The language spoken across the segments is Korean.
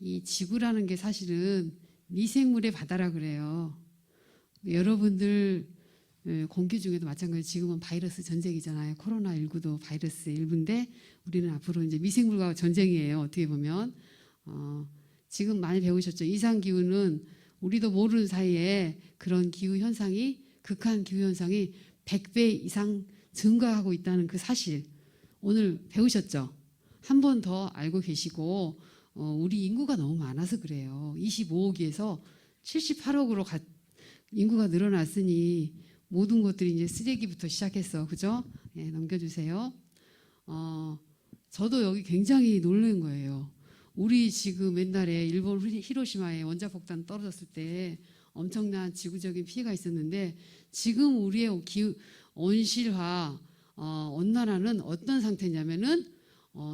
이 지구라는 게 사실은 미생물의 바다라 그래요. 여러분들 공기 중에도 마찬가지로 지금은 바이러스 전쟁이잖아요. 코로나19도 바이러스의 일부인데 우리는 앞으로 이제 미생물과 전쟁이에요. 어떻게 보면 지금 많이 배우셨죠. 이상기후는 우리도 모르는 사이에 그런 기후 현상이 극한 기후 현상이 100배 이상 증가하고 있다는 그 사실 오늘 배우셨죠. 한 번 더 알고 계시고 우리 인구가 너무 많아서 그래요. 25억에서 78억으로 인구가 늘어났으니 모든 것들이 이제 쓰레기부터 시작했어. 그죠? 예, 넘겨주세요. 저도 여기 굉장히 놀란 거예요. 우리 지금 옛날에 일본 히로시마에 원자폭탄 떨어졌을 때 엄청난 지구적인 피해가 있었는데 지금 우리의 온실화, 온난화는 어떤 상태냐면은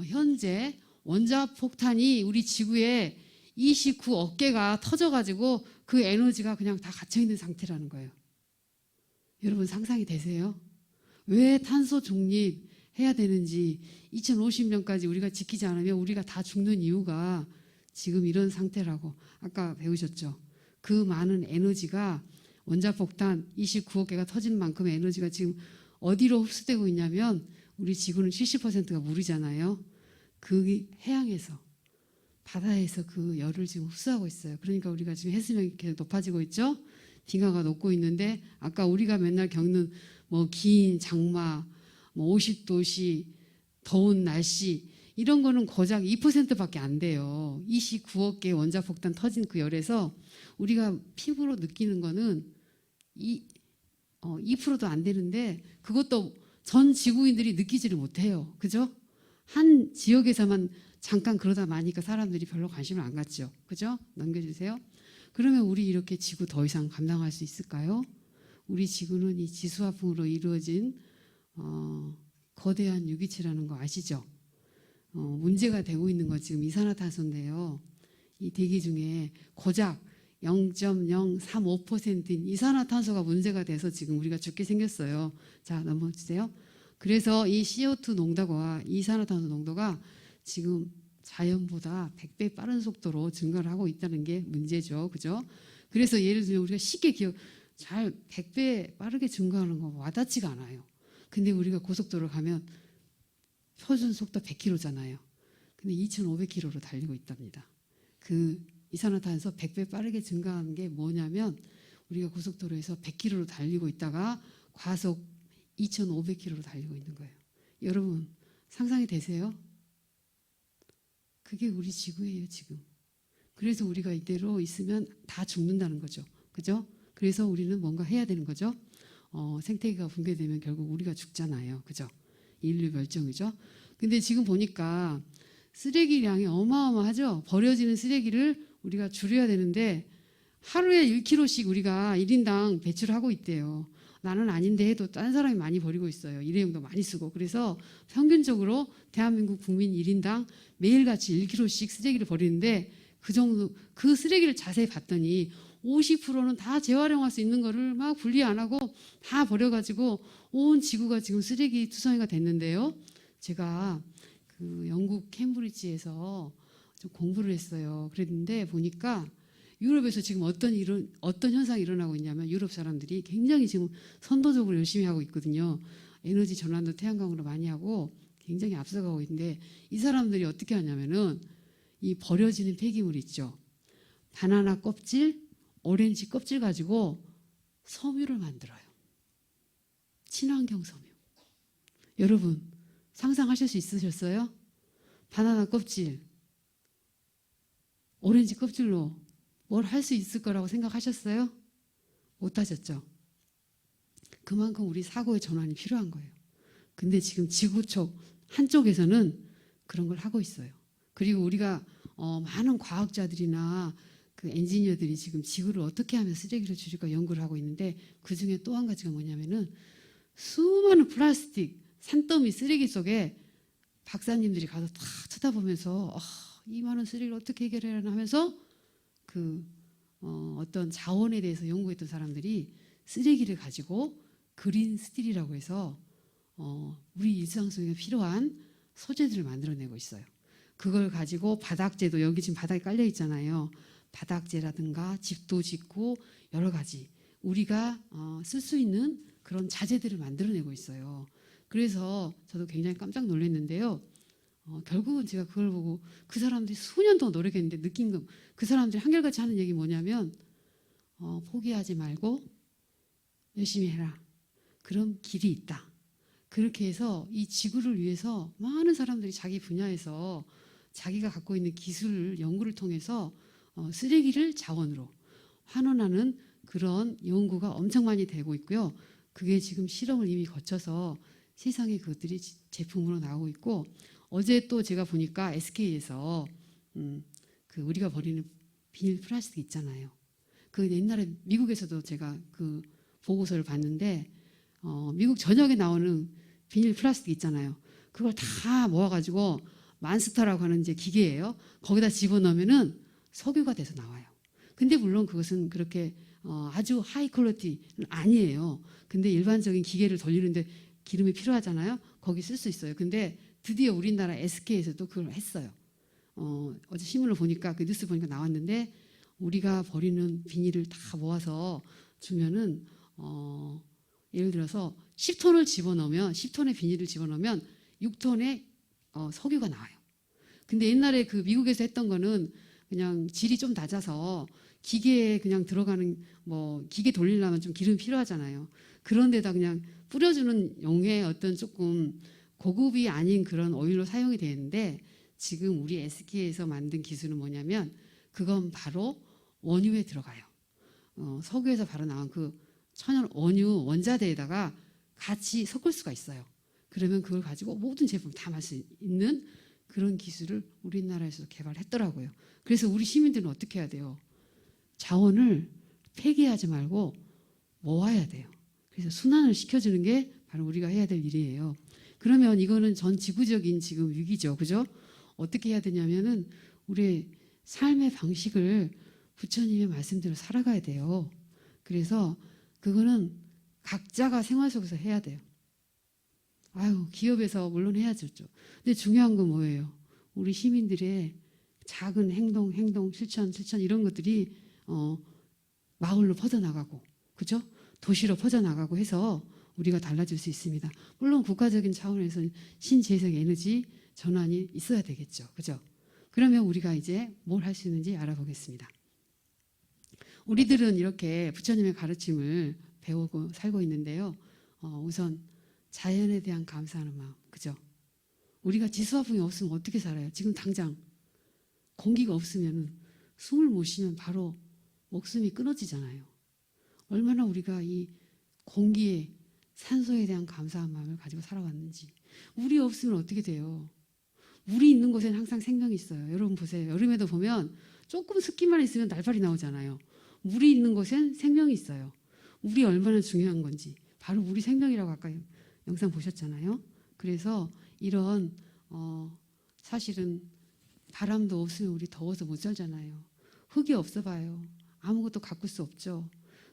현재 원자폭탄이 우리 지구에 29억 개가 터져가지고 그 에너지가 그냥 다 갇혀있는 상태라는 거예요. 여러분 상상이 되세요? 왜 탄소 중립해야 되는지 2050년까지 우리가 지키지 않으면 우리가 다 죽는 이유가 지금 이런 상태라고 아까 배우셨죠? 그 많은 에너지가 원자폭탄 29억 개가 터진 만큼의 에너지가 지금 어디로 흡수되고 있냐면 우리 지구는 70%가 물이잖아요. 그 해양에서 바다에서 그 열을 지금 흡수하고 있어요. 그러니까 우리가 지금 해수면이 계속 높아지고 있죠. 빙하가 녹고 있는데 아까 우리가 맨날 겪는 뭐 긴 장마, 뭐 50도씨, 더운 날씨 이런 거는 고작 2%밖에 안 돼요. 29억 개 원자폭탄 터진 그 열에서 우리가 피부로 느끼는 거는 2%도 안 되는데 그것도 전 지구인들이 느끼지를 못해요. 그죠? 한 지역에서만 잠깐 그러다 마니까 사람들이 별로 관심을 안 갖죠. 그죠? 넘겨주세요. 그러면 우리 이렇게 지구 더 이상 감당할 수 있을까요? 우리 지구는 이 지수화풍으로 이루어진 거대한 유기체라는 거 아시죠? 문제가 되고 있는 거 지금 이산화탄소인데요. 이 대기 중에 고작 0.035%인 이산화탄소가 문제가 돼서 지금 우리가 죽게 생겼어요. 자, 넘어주세요. 그래서 이 CO2 농도와 이산화탄소 농도가 지금 자연보다 100배 빠른 속도로 증가를 하고 있다는 게 문제죠. 그죠? 그래서 예를 들면 우리가 쉽게 100배 빠르게 증가하는 거 와닿지가 않아요. 근데 우리가 고속도로를 가면 표준 속도 100km잖아요. 근데 2,500km로 달리고 있답니다. 그 이산화탄소 100배 빠르게 증가하는 게 뭐냐면 우리가 고속도로에서 100km로 달리고 있다가 과속 2,500km로 달리고 있는 거예요. 여러분 상상이 되세요? 그게 우리 지구예요 지금. 그래서 우리가 이대로 있으면 다 죽는다는 거죠. 그죠? 그래서 우리는 뭔가 해야 되는 거죠. 생태계가 붕괴되면 결국 우리가 죽잖아요. 그죠? 인류 멸종이죠. 근데 지금 보니까 쓰레기량이 어마어마하죠. 버려지는 쓰레기를 우리가 줄여야 되는데 하루에 1kg씩 우리가 1인당 배출하고 있대요. 나는 아닌데 해도 딴 사람이 많이 버리고 있어요. 일회용도 많이 쓰고. 그래서 평균적으로 대한민국 국민 1인당 매일같이 1kg씩 쓰레기를 버리는데 그 정도 그 쓰레기를 자세히 봤더니 50%는 다 재활용할 수 있는 거를 막 분리 안 하고 다 버려가지고 온 지구가 지금 쓰레기 투성이가 됐는데요. 제가 그 영국 캠브리지에서 좀 공부를 했어요. 그랬는데 보니까 유럽에서 지금 어떤 현상이 일어나고 있냐면 유럽 사람들이 굉장히 지금 선도적으로 열심히 하고 있거든요. 에너지 전환도 태양광으로 많이 하고 굉장히 앞서가고 있는데 이 사람들이 어떻게 하냐면은 이 버려지는 폐기물 있죠. 바나나 껍질, 오렌지 껍질 가지고 섬유를 만들어요. 친환경 섬유. 여러분 상상하실 수 있으셨어요? 바나나 껍질, 오렌지 껍질로 뭘 할 수 있을 거라고 생각하셨어요? 못 하셨죠? 그만큼 우리 사고의 전환이 필요한 거예요. 근데 지금 지구촌 한쪽에서는 그런 걸 하고 있어요. 그리고 우리가 많은 과학자들이나 그 엔지니어들이 지금 지구를 어떻게 하면 쓰레기를 줄일까 연구를 하고 있는데 그중에 또 한 가지가 뭐냐면은 수많은 플라스틱 산더미 쓰레기 속에 박사님들이 가서 다 쳐다보면서 이 많은 쓰레기를 어떻게 해결해야 하나 하면서 어떤 자원에 대해서 연구했던 사람들이 쓰레기를 가지고 그린 스틸이라고 해서 우리 일상 속에 필요한 소재들을 만들어내고 있어요. 그걸 가지고 바닥재도 여기 지금 바닥에 깔려 있잖아요. 바닥재라든가 집도 짓고 여러 가지 우리가 쓸 수 있는 그런 자재들을 만들어내고 있어요. 그래서 저도 굉장히 깜짝 놀랐는데요. 결국은 제가 그걸 보고 그 사람들이 수년 동안 노력했는데 느낀 거, 그 사람들이 한결같이 하는 얘기 뭐냐면 포기하지 말고 열심히 해라. 그런 길이 있다. 그렇게 해서 이 지구를 위해서 많은 사람들이 자기 분야에서 자기가 갖고 있는 기술 연구를 통해서 쓰레기를 자원으로 환원하는 그런 연구가 엄청 많이 되고 있고요. 그게 지금 실험을 이미 거쳐서 세상에 그것들이 제품으로 나오고 있고, 어제 또 제가 보니까 SK에서 그 우리가 버리는 비닐 플라스틱 있잖아요. 그 옛날에 미국에서도 제가 그 보고서를 봤는데 미국 전역에 나오는 비닐 플라스틱 있잖아요. 그걸 다 모아가지고 만스터라고 하는 이제 기계예요. 거기다 집어넣으면은 석유가 돼서 나와요. 근데 물론 그것은 그렇게 아주 하이 퀄리티는 아니에요. 근데 일반적인 기계를 돌리는데 기름이 필요하잖아요. 거기 쓸 수 있어요. 근데 드디어 우리나라 SK에서도 그걸 했어요. 어제 신문을 보니까 그 뉴스 보니까 나왔는데 우리가 버리는 비닐을 다 모아서 주면은 예를 들어서 10톤을 집어넣으면 10톤의 비닐을 집어넣으면 6톤의 석유가 나와요. 근데 옛날에 그 미국에서 했던 거는 그냥 질이 좀 낮아서 기계에 그냥 들어가는 뭐 기계 돌리려면 좀 기름이 필요하잖아요. 그런 데다 그냥 뿌려주는 용의 어떤 조금 고급이 아닌 그런 오일로 사용이 되는데 지금 우리 SK에서 만든 기술은 뭐냐면 그건 바로 원유에 들어가요. 석유에서 바로 나온 그 천연 원유 원자재에다가 같이 섞을 수가 있어요. 그러면 그걸 가지고 모든 제품을 다 마실 수 있는 그런 기술을 우리나라에서 개발했더라고요. 그래서 우리 시민들은 어떻게 해야 돼요? 자원을 폐기하지 말고 모아야 돼요. 그래서 순환을 시켜주는 게 바로 우리가 해야 될 일이에요. 그러면 이거는 전 지구적인 지금 위기죠. 그죠? 어떻게 해야 되냐면은 우리의 삶의 방식을 부처님의 말씀대로 살아가야 돼요. 그래서 그거는 각자가 생활 속에서 해야 돼요. 아유, 기업에서 물론 해야죠. 근데 중요한 건 뭐예요? 우리 시민들의 작은 행동, 실천 이런 것들이 마을로 퍼져나가고, 그죠? 도시로 퍼져나가고 해서 우리가 달라질 수 있습니다. 물론 국가적인 차원에서 신재생 에너지 전환이 있어야 되겠죠. 그죠? 그러면 우리가 이제 뭘 할 수 있는지 알아보겠습니다. 우리들은 이렇게 부처님의 가르침을 배우고 살고 있는데요. 우선 자연에 대한 감사하는 마음, 그죠? 우리가 지수화풍이 없으면 어떻게 살아요? 지금 당장 공기가 없으면 숨을 못 쉬면 바로 목숨이 끊어지잖아요. 얼마나 우리가 이 공기에 산소에 대한 감사한 마음을 가지고 살아왔는지. 물이 없으면 어떻게 돼요? 물이 있는 곳에는 항상 생명이 있어요. 여러분 보세요. 여름에도 보면 조금 습기만 있으면 날파리 나오잖아요. 물이 있는 곳엔 생명이 있어요. 물이 얼마나 중요한 건지. 바로 물이 생명이라고 아까 영상 보셨잖아요. 그래서 이런 사실은 바람도 없으면 우리 더워서 못 살잖아요. 흙이 없어 봐요. 아무것도 가꿀 수 없죠.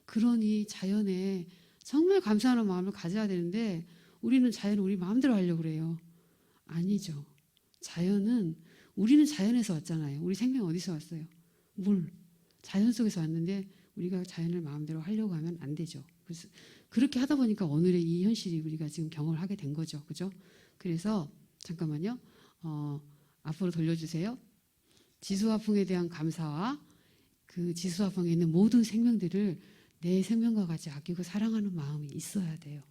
그러니 자연에 정말 감사하는 마음을 가져야 되는데 우리는 자연을 우리 마음대로 하려고 그래요. 아니죠. 자연은 우리는 자연에서 왔잖아요. 우리 생명 어디서 왔어요? 물. 자연 속에서 왔는데 우리가 자연을 마음대로 하려고 하면 안 되죠. 그래서 그렇게 하다 보니까 오늘의 이 현실이 우리가 지금 경험을 하게 된 거죠. 그죠? 그래서 잠깐만요. 앞으로 돌려주세요. 지수화풍에 대한 감사와 그 지수화풍에 있는 모든 생명들을 내 생명과 같이 아끼고 사랑하는 마음이 있어야 돼요.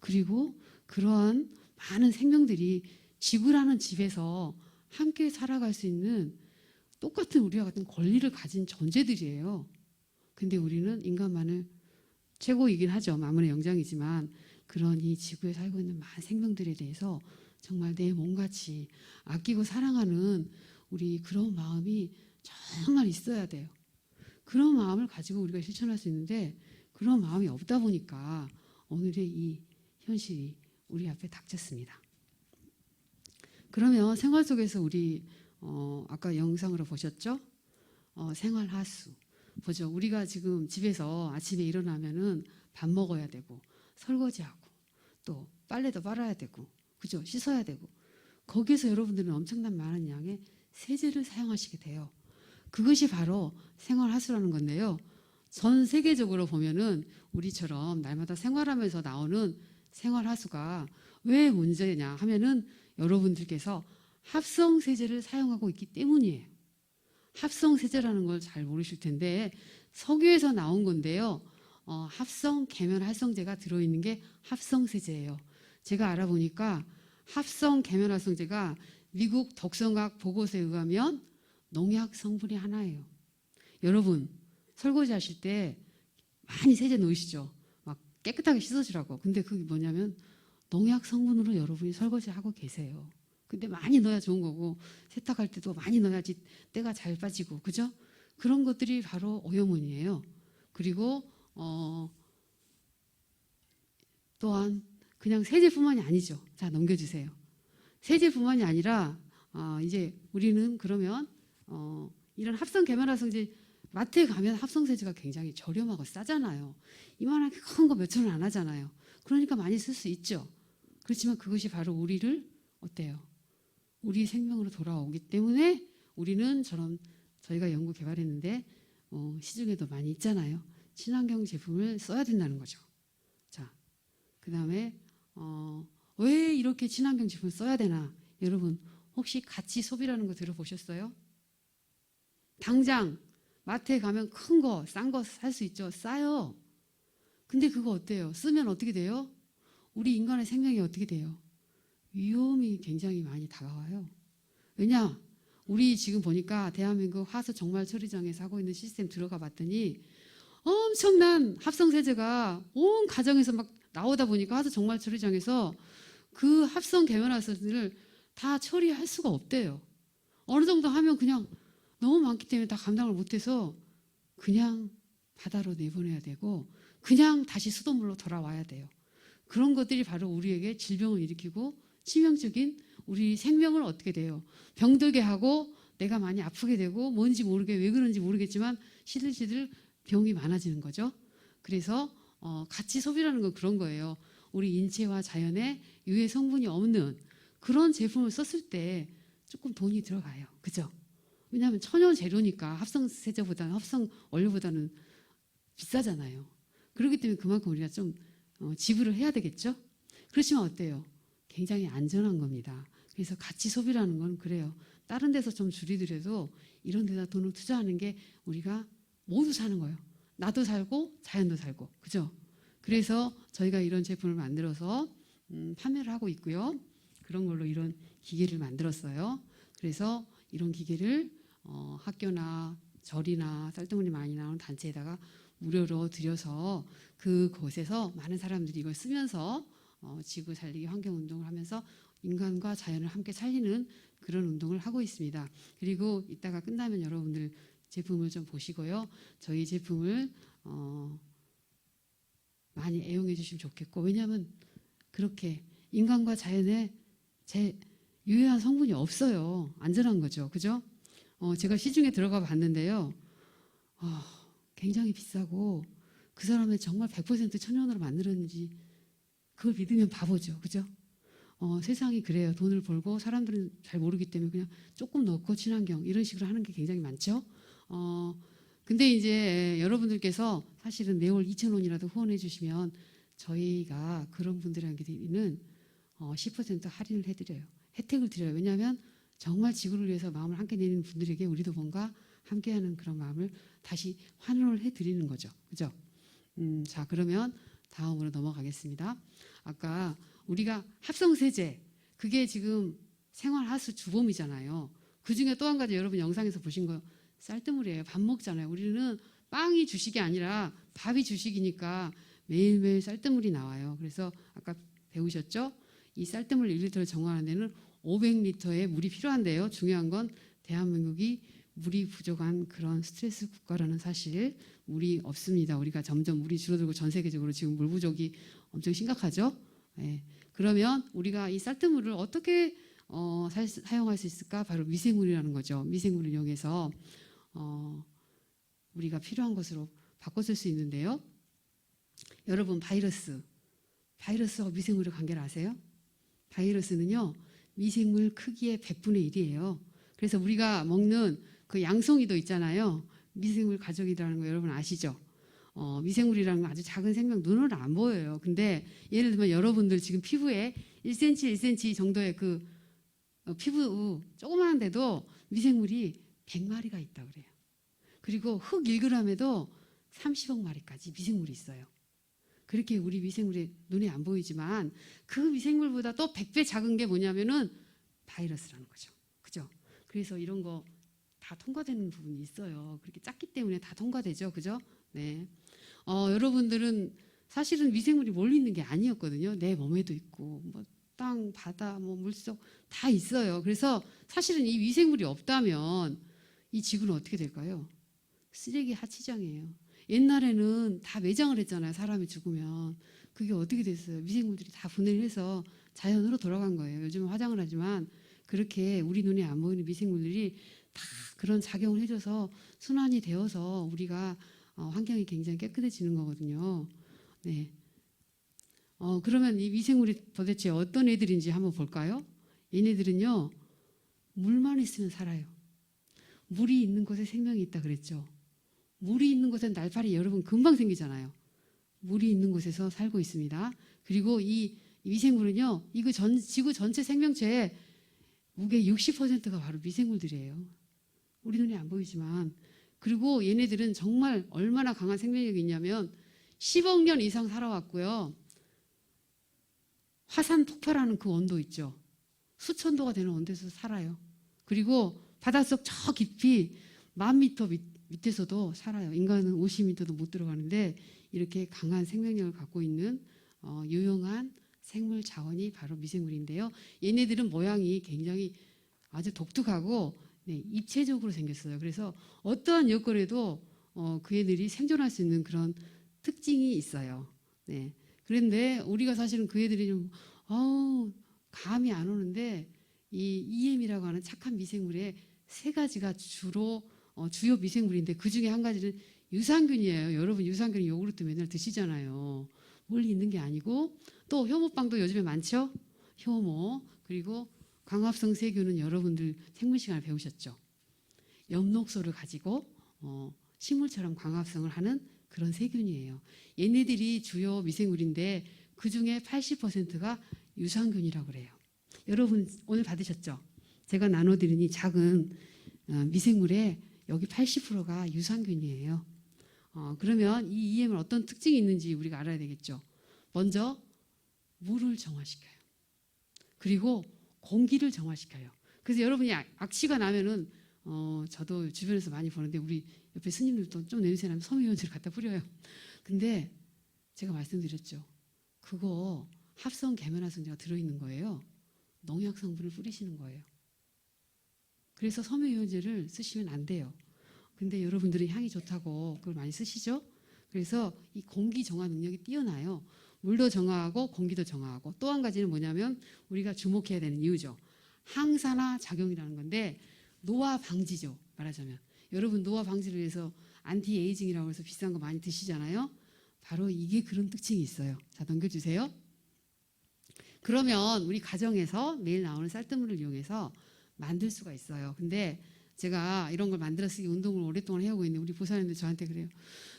그리고 그러한 많은 생명들이 지구라는 집에서 함께 살아갈 수 있는 똑같은 우리와 같은 권리를 가진 존재들이에요. 근데 우리는 인간만을 최고이긴 하죠. 만물의 영장이지만 그런 이 지구에 살고 있는 많은 생명들에 대해서 정말 내 몸같이 아끼고 사랑하는 우리 그런 마음이 정말 있어야 돼요. 그런 마음을 가지고 우리가 실천할 수 있는데 그런 마음이 없다 보니까 오늘의 이 현실이 우리 앞에 닥쳤습니다. 그러면 생활 속에서 우리 아까 영상으로 보셨죠? 생활 하수 보죠. 우리가 지금 집에서 아침에 일어나면은 밥 먹어야 되고 설거지하고 또 빨래도 빨아야 되고 그죠? 씻어야 되고 거기에서 여러분들은 엄청난 많은 양의 세제를 사용하시게 돼요. 그것이 바로 생활하수라는 건데요. 전 세계적으로 보면은 우리처럼 날마다 생활하면서 나오는 생활하수가 왜 문제냐 하면은 여러분들께서 합성세제를 사용하고 있기 때문이에요. 합성세제라는 걸 잘 모르실 텐데 석유에서 나온 건데요. 합성 계면활성제가 들어있는 게 합성세제예요. 제가 알아보니까 합성 계면활성제가 미국 덕성학 보고서에 의하면 농약 성분이 하나예요. 여러분 설거지 하실 때 많이 세제 넣으시죠. 막 깨끗하게 씻어주라고. 근데 그게 뭐냐면 농약 성분으로 여러분이 설거지하고 계세요. 근데 많이 넣어야 좋은 거고 세탁할 때도 많이 넣어야지 때가 잘 빠지고 그죠? 그런 것들이 바로 오염원이에요. 그리고 또한 그냥 세제뿐만이 아니죠. 자 넘겨주세요. 세제뿐만이 아니라 이제 우리는 그러면 이런 합성 계면활성제 마트에 가면 합성세제가 굉장히 저렴하고 싸잖아요. 이만하게 큰 거 몇천 원 안 하잖아요. 그러니까 많이 쓸 수 있죠. 그렇지만 그것이 바로 우리를 어때요? 우리 생명으로 돌아오기 때문에 우리는 저희가 연구 개발했는데 시중에도 많이 있잖아요. 친환경 제품을 써야 된다는 거죠. 자, 그 다음에 왜 이렇게 친환경 제품을 써야 되나? 여러분 혹시 가치 소비라는 거 들어보셨어요? 당장 마트에 가면 큰 거, 싼 거 살 수 있죠. 싸요. 근데 그거 어때요? 쓰면 어떻게 돼요? 우리 인간의 생명이 어떻게 돼요? 위험이 굉장히 많이 다가와요. 왜냐? 우리 지금 보니까 대한민국 하수 정말 처리장에서 하고 있는 시스템 들어가 봤더니 엄청난 합성세제가 온 가정에서 막 나오다 보니까 하수 정말 처리장에서 그 합성 계면활성제를 다 처리할 수가 없대요. 어느 정도 하면 그냥 너무 많기 때문에 다 감당을 못해서 그냥 바다로 내보내야 되고 그냥 다시 수돗물로 돌아와야 돼요. 그런 것들이 바로 우리에게 질병을 일으키고 치명적인 우리 생명을 어떻게 돼요? 병들게 하고 내가 많이 아프게 되고 뭔지 모르게 왜 그런지 모르겠지만 시들시들 병이 많아지는 거죠. 그래서 가치 소비라는 건 그런 거예요. 우리 인체와 자연에 유해 성분이 없는 그런 제품을 썼을 때 조금 돈이 들어가요. 그죠? 왜냐하면 천연 재료니까 합성세제보다는 합성 원료보다는 비싸잖아요. 그렇기 때문에 그만큼 우리가 좀 지불을 해야 되겠죠. 그렇지만 어때요? 굉장히 안전한 겁니다. 그래서 가치 소비라는 건 그래요. 다른 데서 좀 줄이더라도 이런 데다 돈을 투자하는 게 우리가 모두 사는 거예요. 나도 살고 자연도 살고 그죠? 그래서 저희가 이런 제품을 만들어서 판매를 하고 있고요. 그런 걸로 이런 기계를 만들었어요. 그래서 이런 기계를 학교나 절이나 쌀뜨물이 많이 나오는 단체에다가 무료로 드려서 그곳에서 많은 사람들이 이걸 쓰면서 지구 살리기 환경 운동을 하면서 인간과 자연을 함께 살리는 그런 운동을 하고 있습니다. 그리고 이따가 끝나면 여러분들 제품을 좀 보시고요. 저희 제품을 많이 애용해 주시면 좋겠고 왜냐하면 그렇게 인간과 자연에 유해한 성분이 없어요. 안전한 거죠. 그죠? 제가 시중에 들어가 봤는데요. 굉장히 비싸고 그 사람이 정말 100% 천연으로 만들었는지 그걸 믿으면 바보죠. 그죠? 세상이 그래요. 돈을 벌고 사람들은 잘 모르기 때문에 그냥 조금 넣고 친환경 이런 식으로 하는 게 굉장히 많죠. 근데 이제 여러분들께서 사실은 매월 2,000원이라도 후원해 주시면 저희가 그런 분들에게는 10% 할인을 해드려요. 혜택을 드려요. 왜냐하면 정말 지구를 위해서 마음을 함께 내는 분들에게 우리도 뭔가 함께하는 그런 마음을 다시 환원을 해드리는 거죠. 그죠? 자 그러면 다음으로 넘어가겠습니다. 아까 우리가 합성세제 그게 지금 생활하수 주범이잖아요. 그중에 또 한 가지 여러분 영상에서 보신 거 쌀뜨물이에요. 밥 먹잖아요. 우리는 빵이 주식이 아니라 밥이 주식이니까 매일매일 쌀뜨물이 나와요. 그래서 아까 배우셨죠? 이 쌀뜨물 1리터를 정화하는 데는 500리터의 물이 필요한데요. 중요한 건 대한민국이 물이 부족한 그런 스트레스 국가라는 사실, 물이 없습니다. 우리가 점점 물이 줄어들고 전 세계적으로 지금 물 부족이 엄청 심각하죠. 네. 그러면 우리가 이 쌀뜨물을 어떻게 사용할 수 있을까? 바로 미생물이라는 거죠. 미생물을 이용해서 우리가 필요한 것으로 바꿔 쓸 수 있는데요. 여러분 바이러스와 미생물의 관계를 아세요? 바이러스는요 미생물 크기의 100분의 1이에요. 그래서 우리가 먹는 그 양송이도 있잖아요. 미생물 가족이라는 거 여러분 아시죠? 미생물이라는 건 아주 작은 생명, 눈으로 안 보여요. 근데 예를 들면 여러분들 지금 피부에 1cm, 1cm 정도의 그 피부 조그마한데도 미생물이 100마리가 있다고 그래요. 그리고 흙 1g에도 30억 마리까지 미생물이 있어요. 그렇게 우리 미생물이 눈에 안 보이지만 그 미생물보다 또 100배 작은 게 뭐냐면은 바이러스라는 거죠. 그죠? 그래서 이런 거 다 통과되는 부분이 있어요. 그렇게 작기 때문에 다 통과되죠. 그죠? 네. 여러분들은 사실은 미생물이 멀리 있는 게 아니었거든요. 내 몸에도 있고 뭐 땅, 바다, 뭐 물속 다 있어요. 그래서 사실은 이 미생물이 없다면 이 지구는 어떻게 될까요? 쓰레기 하치장이에요. 옛날에는 다 매장을 했잖아요. 사람이 죽으면. 그게 어떻게 됐어요? 미생물들이 다 분해를 해서 자연으로 돌아간 거예요. 요즘은 화장을 하지만 그렇게 우리 눈에 안 보이는 미생물들이 다 그런 작용을 해줘서 순환이 되어서 우리가 환경이 굉장히 깨끗해지는 거거든요. 네. 그러면 이 미생물이 도대체 어떤 애들인지 한번 볼까요? 얘네들은요, 물만 있으면 살아요. 물이 있는 곳에 생명이 있다 그랬죠. 물이 있는 곳엔 날파리 여러분 금방 생기잖아요. 물이 있는 곳에서 살고 있습니다. 그리고 이 미생물은요, 이거 지구 전체 생명체의 무게 60%가 바로 미생물들이에요. 우리 눈에 안 보이지만. 그리고 얘네들은 정말 얼마나 강한 생명력이 있냐면 10억 년 이상 살아왔고요. 화산 폭발하는 그 온도 있죠. 수천도가 되는 온도에서 살아요. 그리고 바닷속 저 깊이 10,000m 밑에서도 살아요. 인간은 50m도 못 들어가는데 이렇게 강한 생명력을 갖고 있는 유용한 생물 자원이 바로 미생물인데요. 얘네들은 모양이 굉장히 아주 독특하고 입체적으로 생겼어요. 그래서 어떠한 여건에도 그 애들이 생존할 수 있는 그런 특징이 있어요. 네. 그런데 우리가 사실은 그 애들이 좀 감이 안 오는데 이 EM이라고 하는 착한 미생물의 3가지가 주요 미생물인데 그 중에 한 가지는 유산균이에요. 여러분 유산균 요구르트 맨날 드시잖아요. 멀리 있는 게 아니고 또 효모빵도 요즘에 많죠. 효모 그리고 광합성 세균은 여러분들 생물 시간에 배우셨죠. 엽록소를 가지고 식물처럼 광합성을 하는 그런 세균이에요. 얘네들이 주요 미생물인데 그 중에 80%가 유산균이라고 그래요. 여러분 오늘 받으셨죠? 제가 나눠드린 이 작은 미생물의 여기 80%가 유산균이에요. 그러면 이 EM은 어떤 특징이 있는지 우리가 알아야 되겠죠. 먼저 물을 정화시켜요. 그리고 공기를 정화시켜요. 그래서 여러분이 악취가 나면은 저도 주변에서 많이 보는데 우리 옆에 스님들도 좀 냄새 나면 섬유유연제를 갖다 뿌려요. 근데 제가 말씀드렸죠. 그거 합성 계면활성제가 들어있는 거예요. 농약 성분을 뿌리시는 거예요. 그래서 섬유유연제를 쓰시면 안 돼요. 근데 여러분들은 향이 좋다고 그걸 많이 쓰시죠? 그래서 이 공기 정화 능력이 뛰어나요. 물도 정화하고 공기도 정화하고 또 한 가지는 뭐냐면 우리가 주목해야 되는 이유죠. 항산화 작용이라는 건데 노화 방지죠. 말하자면 여러분 노화 방지를 위해서 안티에이징이라고 해서 비싼 거 많이 드시잖아요. 바로 이게 그런 특징이 있어요. 자 넘겨주세요. 그러면 우리 가정에서 매일 나오는 쌀뜨물을 이용해서 만들 수가 있어요. 근데 제가 이런 걸 만들어 쓰기 운동을 오랫동안 해오고 있는데 우리 보살님들 저한테 그래요.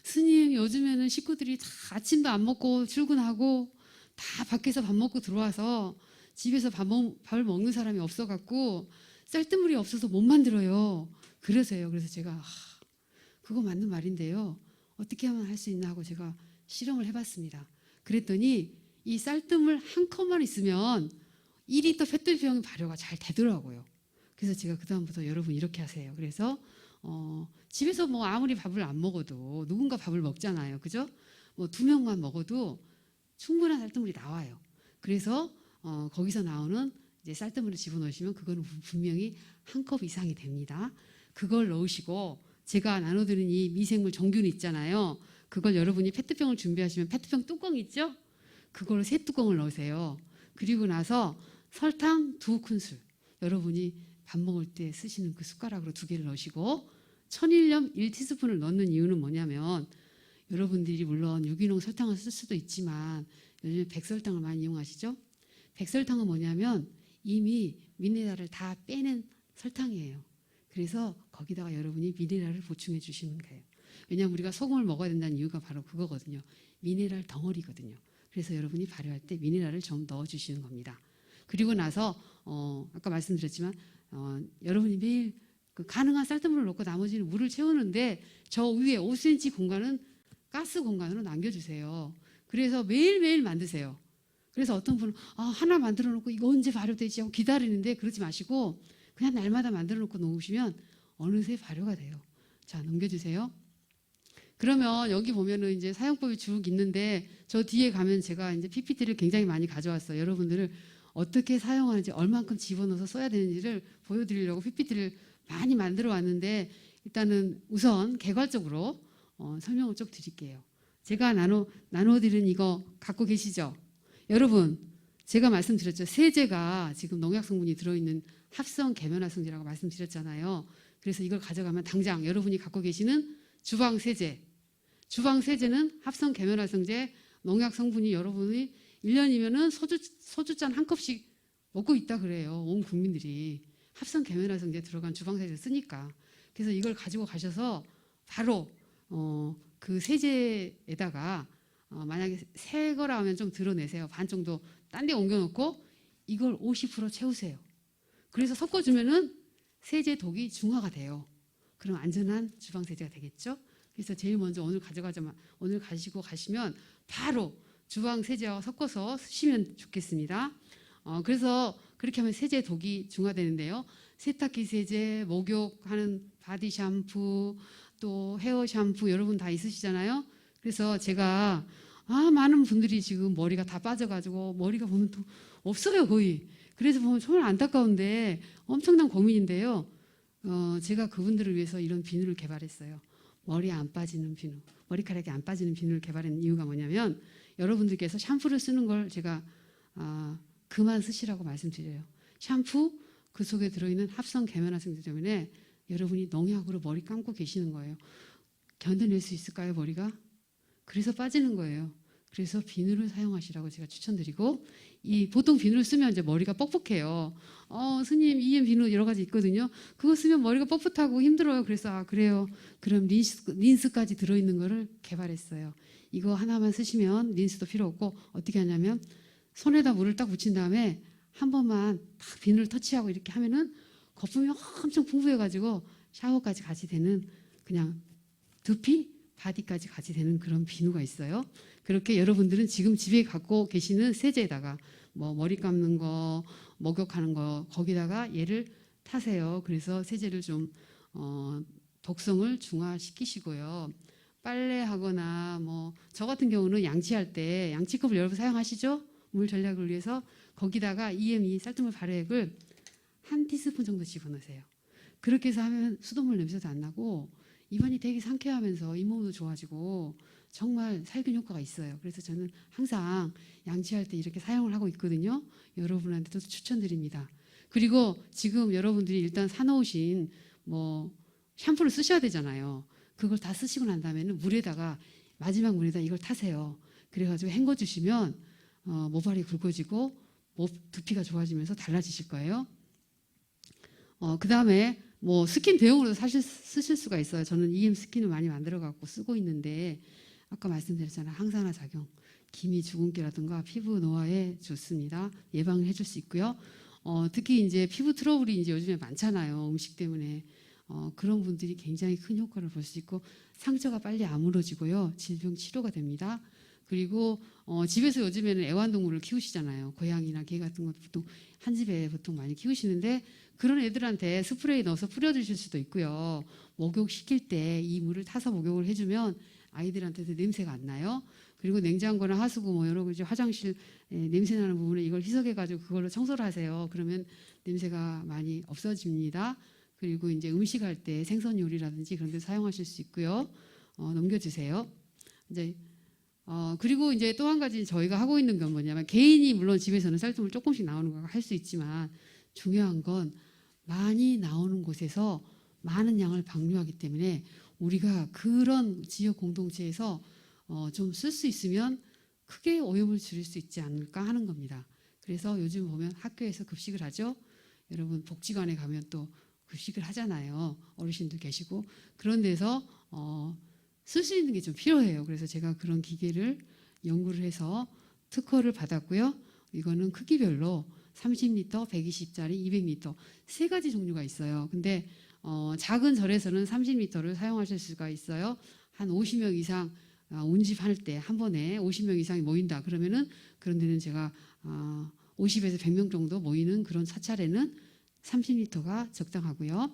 스님 요즘에는 식구들이 다 아침도 안 먹고 출근하고 다 밖에서 밥 먹고 들어와서 집에서 밥을 먹는 사람이 없어갖고 쌀뜨물이 없어서 못 만들어요. 그래서요. 그래서 제가 그거 맞는 말인데요. 어떻게 하면 할 수 있나 하고 제가 실험을 해봤습니다. 그랬더니 이 쌀뜨물 한 컵만 있으면 2리터 페트병 발효가 잘 되더라고요. 그래서 제가 그다음부터 여러분 이렇게 하세요. 그래서 집에서 뭐 아무리 밥을 안 먹어도 누군가 밥을 먹잖아요. 그죠? 뭐 2명만 먹어도 충분한 쌀뜨물이 나와요. 그래서 거기서 나오는 이제 쌀뜨물을 집어넣으시면 그거는 분명히 한 컵 이상이 됩니다. 그걸 넣으시고 제가 나눠드린 이 미생물 정균 있잖아요. 그걸 여러분이 페트병을 준비하시면 페트병 뚜껑 있죠? 그걸 3뚜껑을 넣으세요. 그리고 나서 설탕 2큰술 여러분이 밥 먹을 때 쓰시는 그 숟가락으로 2개를 넣으시고 천일염 1티스푼을 넣는 이유는 뭐냐면 여러분들이 물론 유기농 설탕을 쓸 수도 있지만 요즘에 백설탕을 많이 이용하시죠? 백설탕은 뭐냐면 이미 미네랄을 다 빼는 설탕이에요. 그래서 거기다가 여러분이 미네랄을 보충해 주시면 돼요. 왜냐하면 우리가 소금을 먹어야 된다는 이유가 바로 그거거든요. 미네랄 덩어리거든요. 그래서 여러분이 발효할 때 미네랄을 좀 넣어주시는 겁니다. 그리고 나서 아까 말씀드렸지만 여러분이 매일 그 가능한 쌀뜨물을 넣고 나머지는 물을 채우는데 저 위에 5cm 공간은 가스 공간으로 남겨주세요. 그래서 매일매일 만드세요. 그래서 어떤 분은 하나 만들어 놓고 이거 언제 발효되지 하고 기다리는데 그러지 마시고 그냥 날마다 만들어 놓고 놓으시면 어느새 발효가 돼요. 자, 넘겨주세요. 그러면 여기 보면은 이제 사용법이 쭉 있는데 저 뒤에 가면 제가 이제 PPT를 굉장히 많이 가져왔어요. 여러분들을 어떻게 사용하는지 얼만큼 집어넣어서 써야 되는지를 보여드리려고 PPT를 많이 만들어 왔는데 일단은 우선 개괄적으로 설명을 좀 드릴게요. 제가 나눠드린 이거 갖고 계시죠? 여러분, 제가 말씀드렸죠. 세제가 지금 농약 성분이 들어있는 합성 계면활성제라고 말씀드렸잖아요. 그래서 이걸 가져가면 당장 여러분이 갖고 계시는 주방 세제. 주방 세제는 합성 계면활성제 농약 성분이 여러분이 1년이면은 소주잔 한 컵씩 먹고 있다 그래요. 온 국민들이. 합성 계면활성제 들어간 주방 세제를 쓰니까. 그래서 이걸 가지고 가셔서 바로 그 세제에다가 만약에 새 거라 하면 좀 드러내세요. 반 정도 딴 데 옮겨놓고 이걸 50% 채우세요. 그래서 섞어주면은 세제 독이 중화가 돼요. 그럼 안전한 주방 세제가 되겠죠? 그래서 제일 먼저 오늘 가지고 가시면 바로 주방 세제와 섞어서 쓰시면 좋겠습니다. 그래서 그렇게 하면 세제 독이 중화되는데요. 세탁기 세제, 목욕하는 바디 샴푸, 또 헤어 샴푸 여러분 다 있으시잖아요. 그래서 제가 많은 분들이 지금 머리가 다 빠져가지고 머리가 보면 또 없어요 거의. 그래서 보면 정말 안타까운데 엄청난 고민인데요. 제가 그분들을 위해서 이런 비누를 개발했어요. 머리 안 빠지는 비누, 머리카락이 안 빠지는 비누를 개발한 이유가 뭐냐면 여러분들께서 샴푸를 쓰는 걸 제가 그만 쓰시라고 말씀드려요. 샴푸 그 속에 들어있는 합성 계면활성제 때문에 여러분이 농약으로 머리 감고 계시는 거예요. 견뎌낼 수 있을까요, 머리가? 그래서 빠지는 거예요. 그래서 비누를 사용하시라고 제가 추천드리고 보통 비누를 쓰면 이제 머리가 뻑뻑해요. 스님 EM 비누 여러 가지 있거든요. 그거 쓰면 머리가 뻣뻣하고 힘들어요. 그래서 그래요. 그럼 린스까지 들어있는 거를 개발했어요. 이거 하나만 쓰시면 린스도 필요 없고 어떻게 하냐면 손에다 물을 딱 묻힌 다음에 한 번만 딱 비누를 터치하고 이렇게 하면은 거품이 엄청 풍부해가지고 샤워까지 같이 되는 그냥 두피 바디까지 같이 되는 그런 비누가 있어요. 그렇게 여러분들은 지금 집에 갖고 계시는 세제에다가 뭐 머리 감는 거, 목욕하는 거 거기다가 얘를 타세요. 그래서 세제를 좀 독성을 중화시키시고요. 빨래하거나 뭐 저 같은 경우는 양치할 때 양치컵을 여러분 사용하시죠? 물 전략을 위해서 거기다가 EME 쌀뜨물 발효액을 한 티스푼 정도 집어넣으세요. 그렇게 해서 하면 수돗물 냄새도 안 나고 입안이 되게 상쾌하면서 잇몸도 좋아지고 정말 살균 효과가 있어요. 그래서 저는 항상 양치할 때 이렇게 사용을 하고 있거든요. 여러분한테도 추천드립니다. 그리고 지금 여러분들이 일단 사놓으신 뭐 샴푸를 쓰셔야 되잖아요. 그걸 다 쓰시고 난 다음에는 마지막 물에다 이걸 타세요. 그래가지고 헹궈 주시면 모발이 굵어지고 두피가 좋아지면서 달라지실 거예요. 그 다음에 뭐 스킨 대용으로도 사실 쓰실 수가 있어요. 저는 EM 스킨을 많이 만들어 갖고 쓰고 있는데 아까 말씀드렸잖아요. 항산화 작용, 기미 주근깨라든가 피부 노화에 좋습니다. 예방해 줄 수 있고요. 특히 이제 피부 트러블이 이제 요즘에 많잖아요. 음식 때문에 그런 분들이 굉장히 큰 효과를 볼 수 있고 상처가 빨리 아물어지고요. 질병 치료가 됩니다. 그리고 집에서 요즘에는 애완동물을 키우시잖아요. 고양이나 개 같은 것도 보통 한 집에 보통 많이 키우시는데 그런 애들한테 스프레이 넣어서 뿌려주실 수도 있고요. 목욕시킬 때 이 물을 타서 목욕을 해주면 아이들한테도 냄새가 안 나요. 그리고 냉장고나 하수구 뭐 여러 가지 화장실 냄새 나는 부분에 이걸 희석해가지고 그걸로 청소를 하세요. 그러면 냄새가 많이 없어집니다. 그리고 이제 음식할 때 생선 요리라든지 그런 데 사용하실 수 있고요. 넘겨주세요. 이제 그리고 이제 또 한 가지 저희가 하고 있는 건 뭐냐면 개인이 물론 집에서는 쌀뜨물 조금씩 나오는 거 할 수 있지만 중요한 건 많이 나오는 곳에서 많은 양을 방류하기 때문에 우리가 그런 지역 공동체에서 좀 쓸 수 있으면 크게 오염을 줄일 수 있지 않을까 하는 겁니다. 그래서 요즘 보면 학교에서 급식을 하죠. 여러분 복지관에 가면 또 급식을 하잖아요. 어르신들 계시고 그런 데서 쓸 수 있는 게 좀 필요해요. 그래서 제가 그런 기계를 연구를 해서 특허를 받았고요. 이거는 크기별로 30리터, 120짜리, 200리터 세 가지 종류가 있어요. 근데 작은 절에서는 30리터를 사용하실 수가 있어요. 한 50명 이상 운집할 때 한 번에 50명 이상이 모인다. 그러면은 그런 데는 제가 50에서 100명 정도 모이는 그런 사찰에는 30리터가 적당하고요.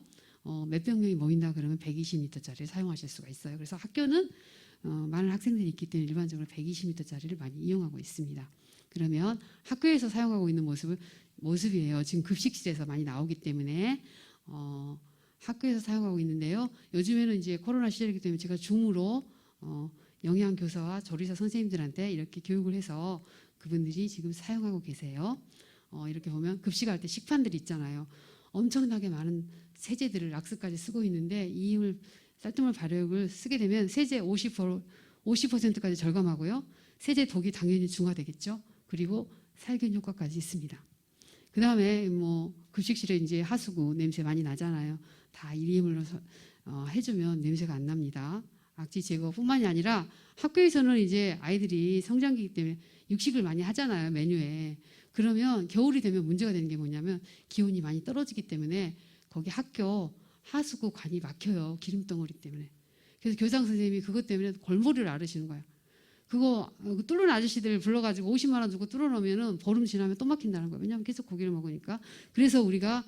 몇백 명이 모인다 그러면 120리터짜리를 사용하실 수가 있어요. 그래서 학교는 많은 학생들이 있기 때문에 일반적으로 120리터짜리를 많이 이용하고 있습니다. 그러면 학교에서 사용하고 있는 모습이에요. 지금 급식실에서 많이 나오기 때문에 학교에서 사용하고 있는데요. 요즘에는 이제 코로나 시절이기 때문에 제가 줌으로 영양교사와 조리사 선생님들한테 이렇게 교육을 해서 그분들이 지금 사용하고 계세요. 이렇게 보면 급식할 때 식판들이 있잖아요. 엄청나게 많은 세제들을 락스까지 쓰고 있는데 이 쌀뜨물 발효액을 쓰게 되면 세제 50%까지 절감하고요. 세제 독이 당연히 중화되겠죠. 그리고 살균 효과까지 있습니다. 그 다음에 뭐 급식실에 이제 하수구 냄새 많이 나잖아요. 다 이리물로 해주면 냄새가 안 납니다. 악취 제거뿐만이 아니라 학교에서는 이제 아이들이 성장기이기 때문에 육식을 많이 하잖아요. 메뉴에. 그러면 겨울이 되면 문제가 되는 게 뭐냐면 기온이 많이 떨어지기 때문에 거기 학교 하수구 관이 막혀요. 기름덩어리 때문에. 그래서 교장 선생님이 그것 때문에 골머리를 앓으시는 거예요. 그거 뚫는 아저씨들 불러가지고 50만 원 주고 뚫어놓으면 보름 지나면 또 막힌다는 거예요. 왜냐하면 계속 고기를 먹으니까. 그래서 우리가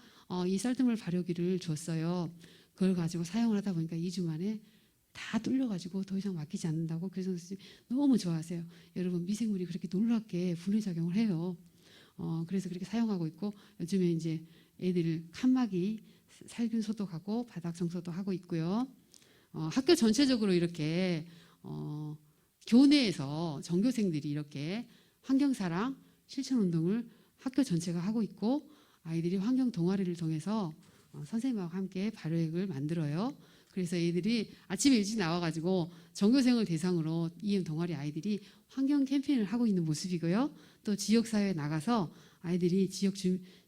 이 쌀뜨물 발효기를 줬어요. 그걸 가지고 사용을 하다 보니까 2주 만에 다 뚫려가지고 더 이상 막히지 않는다고 교장 선생님 너무 좋아하세요. 여러분 미생물이 그렇게 놀랍게 분해작용을 해요. 그래서 그렇게 사용하고 있고 요즘에 이제 애들 칸막이 살균 소독하고 바닥 청소도 하고 있고요. 학교 전체적으로 이렇게 교내에서 전교생들이 이렇게 환경사랑 실천운동을 학교 전체가 하고 있고 아이들이 환경 동아리를 통해서 선생님하고 함께 발효액을 만들어요. 그래서 애들이 아침에 일찍 나와가지고 전교생을 대상으로 EM 동아리 아이들이 환경 캠페인을 하고 있는 모습이고요. 또 지역사회에 나가서 아이들이 지역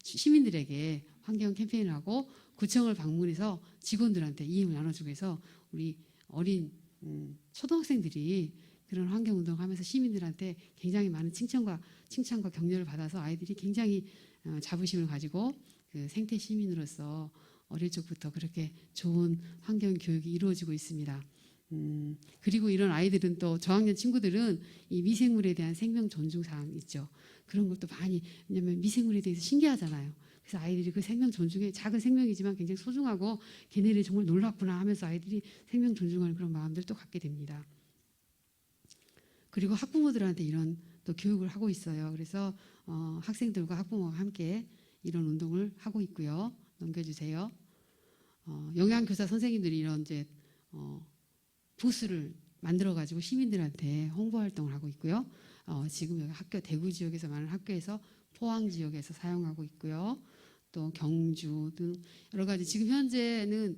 시민들에게 환경 캠페인을 하고 구청을 방문해서 직원들한테 EM을 나눠주고 해서 우리 어린 초등학생들이 그런 환경운동을 하면서 시민들한테 굉장히 많은 칭찬과 격려를 받아서 아이들이 굉장히 자부심을 가지고 그 생태 시민으로서 어릴 적부터 그렇게 좋은 환경 교육이 이루어지고 있습니다. 그리고 이런 아이들은 또 저학년 친구들은 이 미생물에 대한 생명 존중 사항 있죠. 그런 것도 많이 왜냐하면 미생물에 대해서 신기하잖아요. 그래서 아이들이 그 생명 존중에 작은 생명이지만 굉장히 소중하고 걔네들이 정말 놀랍구나 하면서 아이들이 생명 존중하는 그런 마음들도 갖게 됩니다. 그리고 학부모들한테 이런 또 교육을 하고 있어요. 그래서 학생들과 학부모가 함께 이런 운동을 하고 있고요. 넘겨주세요. 영양교사 선생님들이 이런 이제 부스를 만들어 가지고 시민들한테 홍보 활동을 하고 있고요. 지금 여기 학교 대구 지역에서 많은 학교에서 포항 지역에서 사용하고 있고요. 또 경주 등 여러 가지 지금 현재는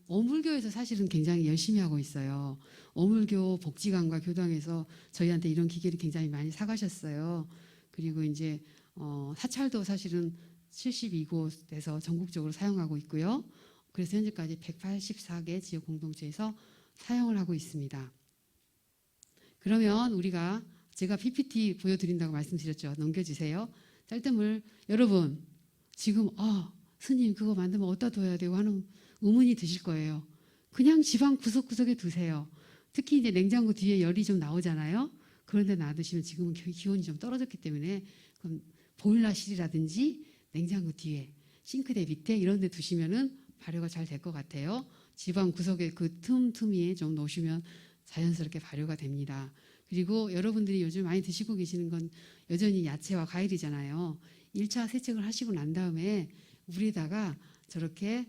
어물교에서 사실은 굉장히 열심히 하고 있어요. 어물교 복지관과 교당에서 저희한테 이런 기계를 굉장히 많이 사가셨어요. 그리고 이제 사찰도 사실은 72곳에서 전국적으로 사용하고 있고요. 그래서 현재까지 184개 지역 공동체에서 사용을 하고 있습니다. 그러면 우리가 제가 PPT 보여드린다고 말씀드렸죠. 넘겨주세요. 쌀뜨물 여러분 지금 스님 그거 만들면 어디다 둬야 되고 하는 의문이 드실 거예요. 그냥 집안 구석구석에 두세요. 특히 이제 냉장고 뒤에 열이 좀 나오잖아요. 그런데 놔두시면 지금은 기온이 좀 떨어졌기 때문에 그럼 보일러실이라든지 냉장고 뒤에 싱크대 밑에 이런 데 두시면은 발효가 잘 될 것 같아요. 집안 구석에 그 틈틈이에 좀 놓으시면 자연스럽게 발효가 됩니다. 그리고 여러분들이 요즘 많이 드시고 계시는 건 여전히 야채와 과일이잖아요. 1차 세척을 하시고 난 다음에 물에다가 저렇게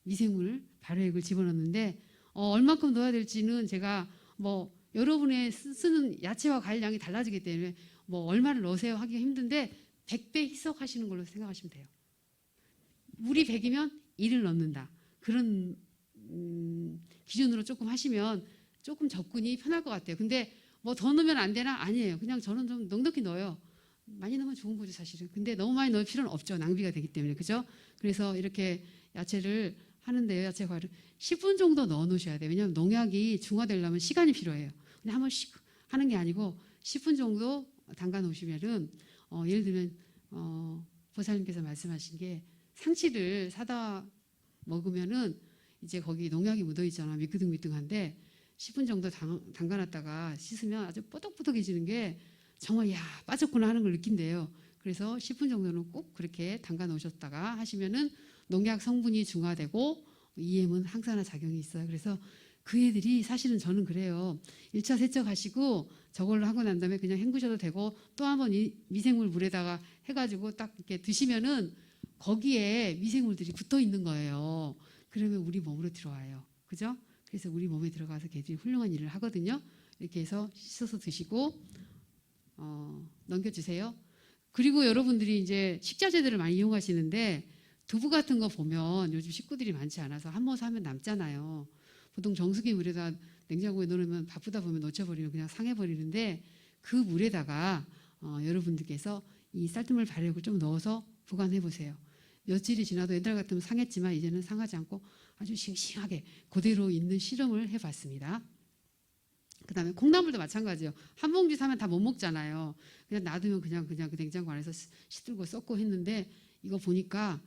미생물 발효액을 집어넣는데 얼마큼 넣어야 될지는 제가 뭐 여러분의 쓰는 야채와 과일 양이 달라지기 때문에 뭐 얼마를 넣으세요 하기가 힘든데 100배 희석하시는 걸로 생각하시면 돼요. 물이 100이면 1을 넣는다. 그런 기준으로 조금 하시면 조금 접근이 편할 것 같아요. 근데 뭐 더 넣으면 안 되나? 아니에요. 그냥 저는 좀 넉넉히 넣어요. 많이 넣으면 좋은 거죠, 사실은. 근데 너무 많이 넣을 필요는 없죠. 낭비가 되기 때문에. 그죠? 그래서 이렇게 야채를 하는데요. 야채 과일을 10분 정도 넣어 놓으셔야 돼요. 왜냐하면 농약이 중화되려면 시간이 필요해요. 그냥 한 번씩 하는 게 아니고 10분 정도 담가 놓으시면은 예를 들면 보살님께서 말씀하신 게 상치를 사다 먹으면은 이제 거기 농약이 묻어 있잖아. 미끄덩미끄덩한데 10분 정도 담가놨다가 씻으면 아주 뽀득뽀득해지는 게 정말 야 빠졌구나 하는 걸 느낀대요. 그래서 10분 정도는 꼭 그렇게 담가 놓으셨다가 하시면은 농약 성분이 중화되고 EM은 항산화 작용이 있어요. 그래서 그 애들이 사실은 저는 그래요. 1차 세척하시고 저걸로 하고 난 다음에 그냥 헹구셔도 되고 또 한 번 미생물 물에다가 해가지고 딱 이렇게 드시면은 거기에 미생물들이 붙어 있는 거예요. 그러면 우리 몸으로 들어와요. 그죠? 그래서 우리 몸에 들어가서 걔들이 훌륭한 일을 하거든요. 이렇게 해서 씻어서 드시고 넘겨주세요. 그리고 여러분들이 이제 식자재들을 많이 이용하시는데 두부 같은 거 보면 요즘 식구들이 많지 않아서 한 번 사면 남잖아요. 보통 정수기 물에다 냉장고에 넣으면 바쁘다 보면 놓쳐버리면 그냥 상해버리는데 그 물에다가 여러분들께서 이 쌀뜨물 발효액을 좀 넣어서 보관해 보세요. 며칠이 지나도 옛날 같으면 상했지만 이제는 상하지 않고 아주 싱싱하게 그대로 있는 실험을 해봤습니다. 그 다음에 콩나물도 마찬가지예요. 한 봉지 사면 다 못 먹잖아요. 그냥 놔두면 그냥 그 냉장고 안에서 시들고 썩고 했는데 이거 보니까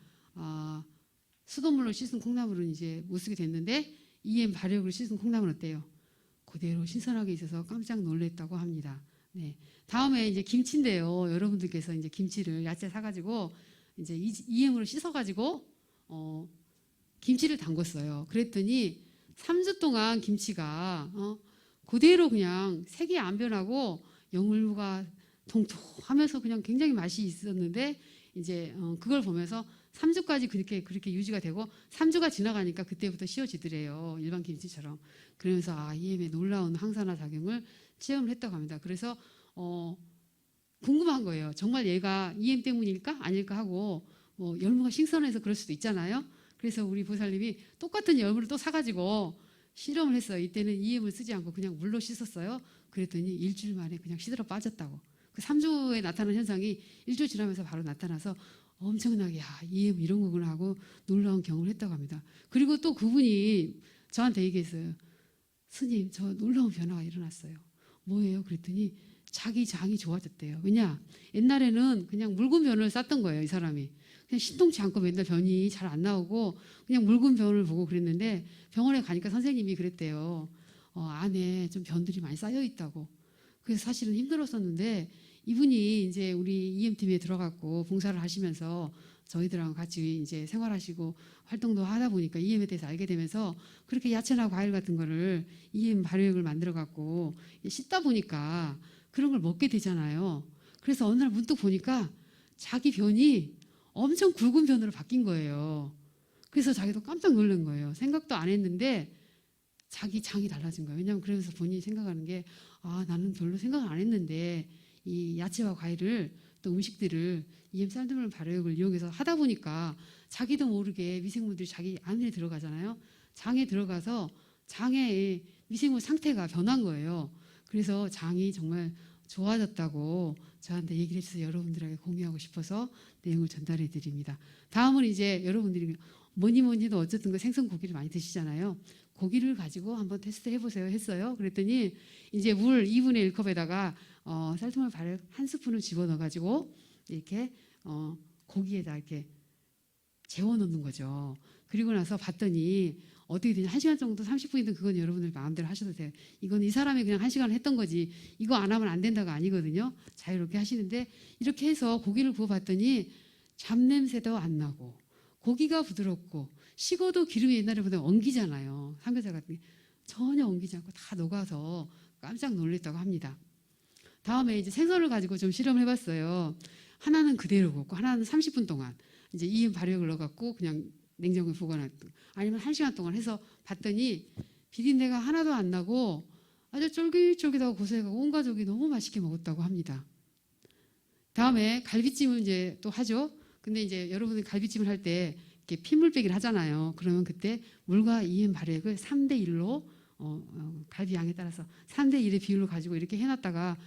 수돗물로 씻은 콩나물은 이제 못 쓰게 됐는데 EM 발효액으로 씻은 콩나물은 어때요? 그대로 신선하게 있어서 깜짝 놀랐다고 합니다. 네. 다음에 이제 김치인데요. 여러분들께서 이제 김치를 야채 사가지고 이제 EM으로 씻어가지고 김치를 담궜어요. 그랬더니 3주 동안 김치가 그대로 그냥 색이 안 변하고 영물무가 통통하면서 그냥 굉장히 맛이 있었는데 이제 그걸 보면서 3주까지 그렇게 유지가 되고 3주가 지나가니까 그때부터 씌워지더래요. 일반 김치처럼. 그러면서 EM의 놀라운 항산화 작용을 체험을 했다고 합니다. 그래서 궁금한 거예요. 정말 얘가 EM 때문일까 아닐까 하고 열무가 신선해서 그럴 수도 있잖아요. 그래서 우리 보살님이 똑같은 열무를 또 사가지고 실험을 했어요. 이때는 EM을 쓰지 않고 그냥 물로 씻었어요. 그랬더니 일주일 만에 그냥 시들어 빠졌다고. 그 3주에 나타난 현상이 일주일 지나면서 바로 나타나서 엄청나게 EM 이런 거구나 하고 놀라운 경험을 했다고 합니다. 그리고 또 그분이 저한테 얘기했어요. 스님, 저 놀라운 변화가 일어났어요. 뭐예요? 그랬더니 자기 장이 좋아졌대요. 왜냐? 옛날에는 그냥 묽은 변을 쌌던 거예요. 이 사람이. 그냥 신통치 않고 맨날 변이 잘 안 나오고 그냥 묽은 변을 보고 그랬는데 병원에 가니까 선생님이 그랬대요. 안에 좀 변들이 많이 쌓여 있다고. 그래서 사실은 힘들었었는데 이분이 이제 우리 EM팀에 들어갔고 봉사를 하시면서 저희들하고 같이 이제 생활하시고 활동도 하다 보니까 EM에 대해서 알게 되면서 그렇게 야채나 과일 같은 거를 EM 발효액을 만들어 갖고 씻다 보니까 그런 걸 먹게 되잖아요. 그래서 어느 날 문득 보니까 자기 변이 엄청 굵은 변으로 바뀐 거예요. 그래서 자기도 깜짝 놀란 거예요. 생각도 안 했는데 자기 장이 달라진 거예요. 왜냐하면 그러면서 본인이 생각하는 게 나는 별로 생각을 안 했는데 이 야채와 과일을 또 음식들을 EM 쌀뜨물 발효액을 이용해서 하다 보니까 자기도 모르게 미생물들이 자기 안에 들어가잖아요. 장에 들어가서 장의 미생물 상태가 변한 거예요. 그래서 장이 정말 좋아졌다고 저한테 얘기를 해주셔서 여러분들에게 공유하고 싶어서 내용을 전달해 드립니다. 다음은 이제 여러분들이 뭐니 해도 어쨌든 그 생선 고기를 많이 드시잖아요. 고기를 가지고 한번 테스트 해보세요 했어요. 그랬더니 이제 물 2분의 1컵에다가 쌀뜨물 발효 한 스푼을 집어넣어가지고 이렇게 고기에다 이렇게 재워놓는 거죠. 그리고 나서 봤더니 어떻게 되냐. 1시간 정도 30분이든 그건 여러분들 마음대로 하셔도 돼요. 이건 이 사람이 그냥 1시간 했던 거지 이거 안 하면 안 된다가 아니거든요. 자유롭게 하시는데 이렇게 해서 고기를 구워봤더니 잡냄새도 안 나고 고기가 부드럽고 식어도 기름이 옛날에보다 엉기잖아요. 삼겹살 같은 게 전혀 엉기지 않고 다 녹아서 깜짝 놀랐다고 합니다. 다음에 이제 생선을 가지고 좀 실험을 해봤어요. 하나는 그대로 굽고 하나는 30분 동안 이제 EM 발효액을 넣어갖고 그냥 냉장고에 보관했고 아니면 1시간 동안 해서 봤더니 비린내가 하나도 안 나고 아주 쫄깃쫄깃하고 고소해가고 온 가족이 너무 맛있게 먹었다고 합니다. 다음에 갈비찜을 이제 또 하죠. 근데 이제 여러분이 갈비찜을 할 때 이렇게 핏물 빼기를 하잖아요. 그러면 그때 물과 EM 발효액을 3대 1로 갈비 양에 따라서 3대 1의 비율로 가지고 이렇게 해놨다가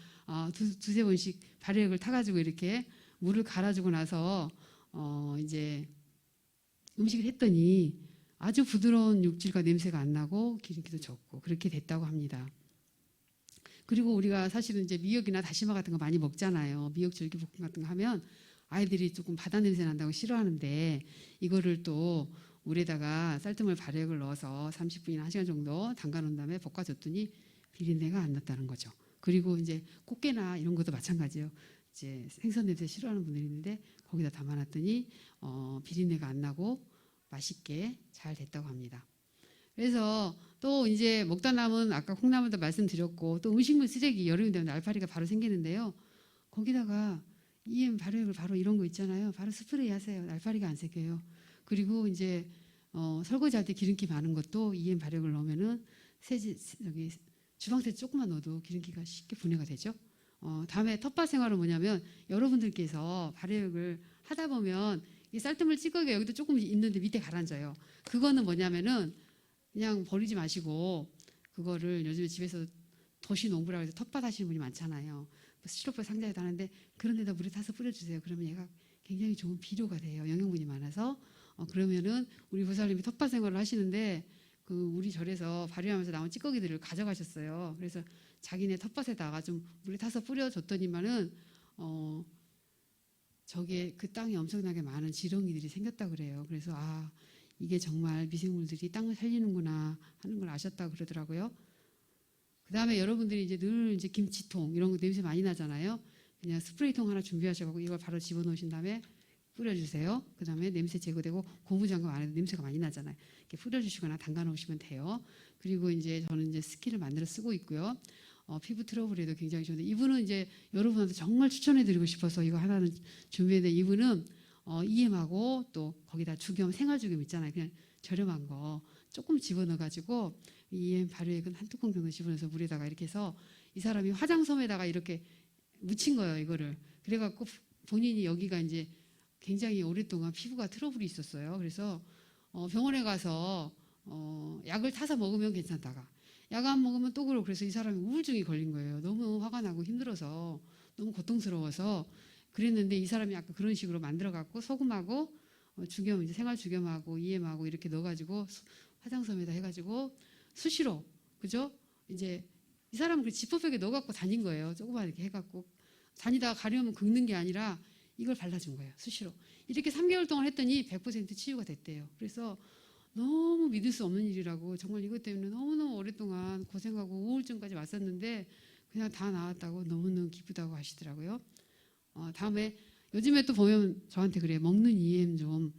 두세 번씩 발효액을 타가지고 이렇게 물을 갈아주고 나서 이제 음식을 했더니 아주 부드러운 육질과 냄새가 안 나고 기름기도 적고 그렇게 됐다고 합니다. 그리고 우리가 사실은 이제 미역이나 다시마 같은 거 많이 먹잖아요. 미역 줄기볶음 같은 거 하면 아이들이 조금 바다 냄새 난다고 싫어하는데 이거를 또 물에다가 쌀뜨물 발효액을 넣어서 30분이나 1시간 정도 담가 놓은 다음에 볶아줬더니 비린내가 안 났다는 거죠. 그리고 이제 꽃게나 이런 것도 마찬가지예요. 이제 생선 냄새 싫어하는 분들이 있는데 거기다 담아놨더니 비린내가 안 나고 맛있게 잘 됐다고 합니다. 그래서 또 이제 먹다 남은 아까 콩나물도 말씀드렸고 또 음식물 쓰레기 여름이 되면 날파리가 바로 생기는데요. 거기다가 EM 발효액을 바로 이런 거 있잖아요. 바로 스프레이 하세요. 날파리가 안 생겨요. 그리고 이제 설거지할 때 기름기 많은 것도 EM 발효액을 넣으면은 여기 주방세제 조금만 넣어도 기름기가 쉽게 분해가 되죠. 다음에 텃밭 생활은 뭐냐면 여러분들께서 발효액을 하다 보면 이 쌀뜨물 찌꺼기가 여기도 조금 있는데 밑에 가라앉아요. 그거는 뭐냐면은 그냥 버리지 마시고 그거를 요즘에 집에서 도시 농부라고 해서 텃밭 하시는 분이 많잖아요. 스티로폼 상자에도 하는데 그런 데다 물에 타서 뿌려주세요. 그러면 얘가 굉장히 좋은 비료가 돼요. 영양분이 많아서. 그러면은 우리 보살님이 텃밭 생활을 하시는데 그 우리 절에서 발효하면서 나온 찌꺼기들을 가져가셨어요. 그래서 자기네 텃밭에다가 좀 물에 타서 뿌려줬더니만은 저게 그 땅에 엄청나게 많은 지렁이들이 생겼다 그래요. 그래서 이게 정말 미생물들이 땅을 살리는구나 하는 걸 아셨다고 그러더라고요. 그 다음에 여러분들이 이제 늘 이제 김치통 이런 거 냄새 많이 나잖아요. 그냥 스프레이통 하나 준비하셔서 이걸 바로 집어넣으신 다음에 뿌려주세요. 그 다음에 냄새 제거되고 고무장갑 안에도 냄새가 많이 나잖아요. 이렇게 뿌려주시거나 담가 놓으시면 돼요. 그리고 이제 저는 이제 스킨을 만들어 쓰고 있고요. 피부 트러블에도 굉장히 좋은데 이분은 이제 여러분한테 정말 추천해드리고 싶어서 이거 하나는 준비했는데 이분은 EM하고 또 거기다 죽염 생활죽염 있잖아요. 그냥 저렴한 거 조금 집어넣어가지고 EM 발효액은 한 뚜껑 정도 집어넣어서 물에다가 이렇게 해서 이 사람이 화장솜에다가 이렇게 묻힌 거예요. 이거를 그래갖고 본인이 여기가 이제 굉장히 오랫동안 피부가 트러블이 있었어요. 그래서 병원에 가서 약을 타서 먹으면 괜찮다가 약 안 먹으면 또 그러고 그래서 이 사람이 우울증이 걸린 거예요. 너무 화가 나고 힘들어서 너무 고통스러워서 그랬는데 이 사람이 아까 그런 식으로 만들어갖고 소금하고 죽염 이제 생활 죽염하고 EM하고 이렇게 넣어가지고 화장솜에다 해가지고 수시로 그죠? 이제 이 사람은 그 지퍼백에 넣어갖고 다닌 거예요. 조그만 이렇게 해갖고 다니다가 가려면 긁는 게 아니라 이걸 발라준 거예요. 수시로 이렇게 3개월 동안 했더니 100% 치유가 됐대요. 그래서 너무 믿을 수 없는 일이라고 정말 이것 때문에 너무너무 오랫동안 고생하고 우울증까지 왔었는데 그냥 다 나았다고 너무너무 기쁘다고 하시더라고요. 다음에 요즘에 또 보면 저한테 그래요. 먹는 EM 좀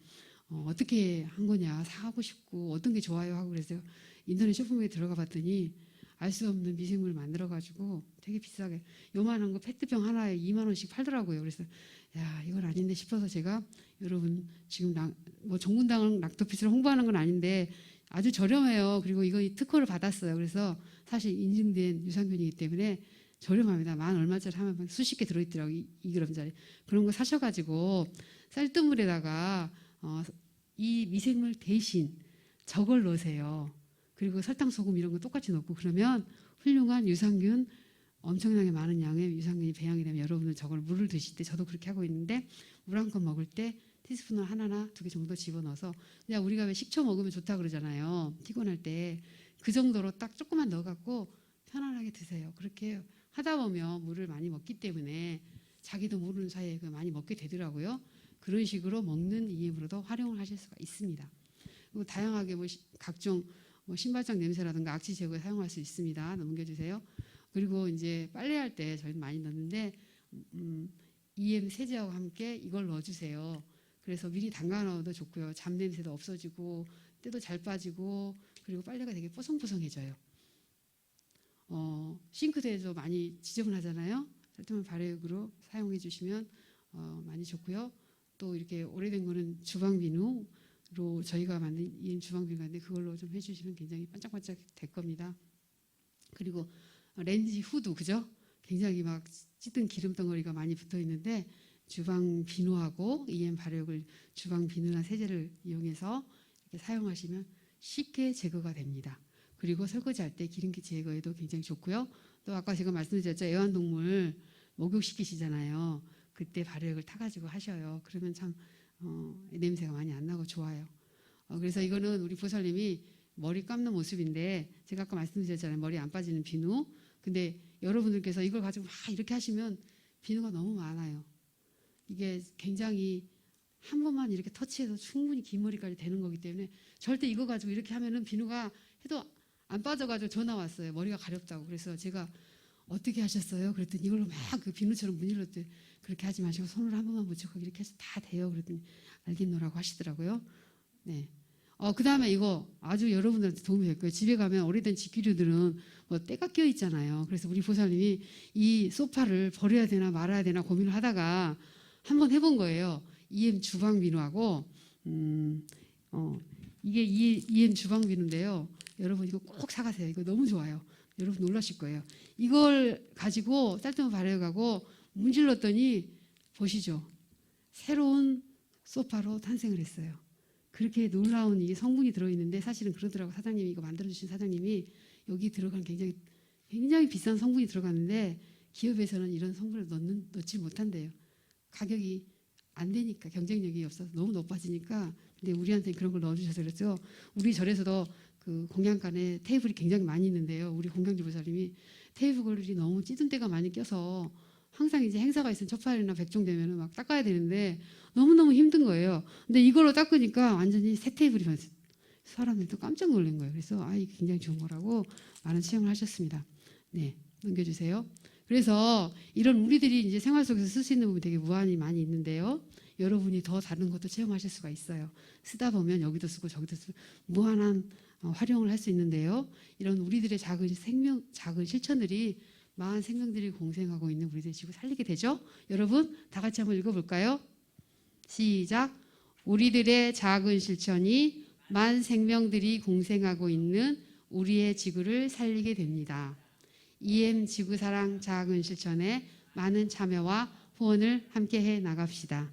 어떻게 한 거냐 사고 싶고 어떤 게 좋아요 하고 그래서 인터넷 쇼핑몰에 들어가 봤더니 알 수 없는 미생물 만들어가지고 되게 비싸게 요만한 거 페트병 하나에 2만 원씩 팔더라고요. 그래서 야 이건 아닌데 싶어서 제가 여러분 지금 뭐 정문당 락토핏을 홍보하는 건 아닌데 아주 저렴해요. 그리고 이거 특허를 받았어요. 그래서 사실 인증된 유산균이기 때문에 저렴합니다. 만 얼마짜리 하면 수십 개 들어있더라고요. 2g짜리. 그런 거 사셔가지고 쌀뜨물에다가 이 미생물 대신 저걸 넣으세요. 그리고 설탕, 소금 이런 거 똑같이 넣고 그러면 훌륭한 유산균 엄청나게 많은 양의 유산균이 배양이 되면 여러분들 저걸 물을 드실 때 저도 그렇게 하고 있는데 물 한 컵 먹을 때 티스푼을 하나나 2개 정도 집어넣어서 그냥 우리가 왜 식초 먹으면 좋다 그러잖아요. 피곤할 때 그 정도로 딱 조금만 넣어갖고 편안하게 드세요. 그렇게 하다 보면 물을 많이 먹기 때문에 자기도 모르는 사이에 많이 먹게 되더라고요. 그런 식으로 먹는 EM으로도 활용을 하실 수가 있습니다. 그리고 다양하게 뭐 각종 뭐 신발장 냄새라든가 악취 제거에 사용할 수 있습니다. 넘겨주세요. 그리고 이제 빨래할 때 저희는 많이 넣는데 EM 세제하고 함께 이걸 넣어주세요. 그래서 미리 담가 넣어도 좋고요. 잡 냄새도 없어지고 때도 잘 빠지고 그리고 빨래가 되게 뽀송뽀송해져요. 싱크대에도 많이 지저분하잖아요. 쌀뜨물 발효액으로 사용해 주시면 많이 좋고요. 또 이렇게 오래된 거는 주방 비누로 저희가 만든 EM 주방 비누가 있는데 그걸로 좀 해주시면 굉장히 반짝반짝 될 겁니다. 그리고 렌즈 후드 그죠? 굉장히 막 찌든 기름 덩어리가 많이 붙어 있는데 주방 비누하고 EM 발효액을 주방 비누나 세제를 이용해서 이렇게 사용하시면 쉽게 제거가 됩니다. 그리고 설거지할 때 기름기 제거에도 굉장히 좋고요. 또 아까 제가 말씀드렸죠. 애완동물 목욕시키시잖아요. 그때 발효액을 타가지고 하셔요. 그러면 참 냄새가 많이 안 나고 좋아요. 그래서 이거는 우리 보살님이 머리 감는 모습인데 제가 아까 말씀드렸잖아요. 머리 안 빠지는 비누. 근데 여러분들께서 이걸 가지고 막 이렇게 하시면 비누가 너무 많아요. 이게 굉장히 한 번만 이렇게 터치해도 충분히 긴 머리까지 되는 거기 때문에 절대 이거 가지고 이렇게 하면은 비누가 해도 안 빠져가지고 전화 왔어요. 머리가 가렵다고. 그래서 제가 어떻게 하셨어요? 그랬더니 이걸로 막 그 비누처럼 문질렀대. 그렇게 하지 마시고 손으로 한 번만 묻히고 이렇게 해서 다 돼요. 그랬더니 알겠노라고 하시더라고요. 네. 그 다음에 이거 아주 여러분들한테 도움이 될 거예요. 집에 가면 오래된 직기류들은 뭐 때가 껴 있잖아요. 그래서 우리 보살님이 이 소파를 버려야 되나 말아야 되나 고민을 하다가 한번 해본 거예요. EM 주방 비누하고 이게 EM 주방 비누인데요. 여러분 이거 꼭 사가세요. 이거 너무 좋아요. 여러분 놀라실 거예요. 이걸 가지고 쌀뜨물 발효하고 문질렀더니 보시죠. 새로운 소파로 탄생을 했어요. 그렇게 놀라운 이게 성분이 들어있는데 사실은 그러더라고. 사장님이 이거 만들어주신 사장님이 여기 들어간 굉장히 비싼 성분이 들어갔는데 기업에서는 이런 성분을 넣지 못한대요. 가격이 안 되니까 경쟁력이 없어서 너무 높아지니까. 근데 우리한테 그런 걸 넣어주셔서 그랬죠. 우리 절에서도 그 공양간에 테이블이 굉장히 많이 있는데요. 우리 공경주 보살님이 테이블이 너무 찌든 때가 많이 껴서 항상 이제 행사가 있으면 첫팔이나 백종 되면은 막 닦아야 되는데 너무너무 힘든 거예요. 근데 이걸로 닦으니까 완전히 새 테이블이 됐어요. 사람들도 깜짝 놀란 거예요. 그래서 이게 굉장히 좋은 거라고 많은 체험을 하셨습니다. 네, 넘겨주세요. 그래서 이런 우리들이 이제 생활 속에서 쓸 수 있는 부분이 되게 무한히 많이 있는데요. 여러분이 더 다른 것도 체험하실 수가 있어요. 쓰다 보면 여기도 쓰고 저기도 쓰고 무한한 활용을 할 수 있는데요. 이런 우리들의 작은 실천들이 많은 생명들이 공생하고 있는 우리들의 지구 살리게 되죠. 여러분 다 같이 한번 읽어볼까요? 시작. 우리들의 작은 실천이 만 생명들이 공생하고 있는 우리의 지구를 살리게 됩니다. EM 지구사랑 작은 실천에 많은 참여와 후원을 함께해 나갑시다.